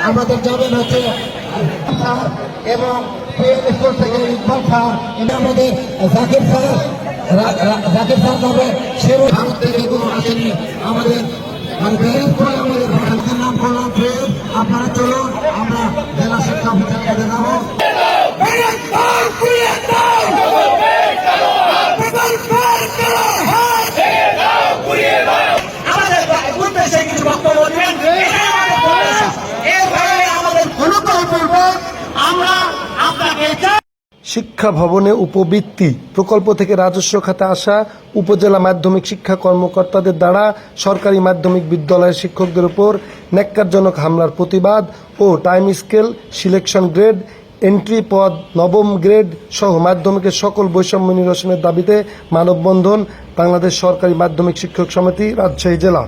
আমাদের যাবেন হচ্ছে এবং স্কুল থেকে ইকবাল স্যার আমাদের জাকির স্যার যাবে সেরকম ভারত থেকে কোনো আসেনি আমাদের আমাদের নাম করলাম ফের আপনারা চলুন আমরা জেলা শিক্ষা অফিসের কাছে যাবো। শিক্ষা ভবনে উপবৃত্তি প্রকল্প থেকে রাজস্ব খাতে আসা উপজেলা মাধ্যমিক শিক্ষা কর্মকর্তাদের দ্বারা সরকারি মাধ্যমিক বিদ্যালয়ের শিক্ষকদের উপর ন্যাক্কারজনক হামলার প্রতিবাদ ও time scale, selection grade, entry পদ, নবম গ্রেড সহ মাধ্যমিকের সকল বৈষম্য নিরসনের দাবিতে মানববন্ধন বাংলাদেশ সরকারি মাধ্যমিক শিক্ষক সমিতি, রাজশাহী জেলা।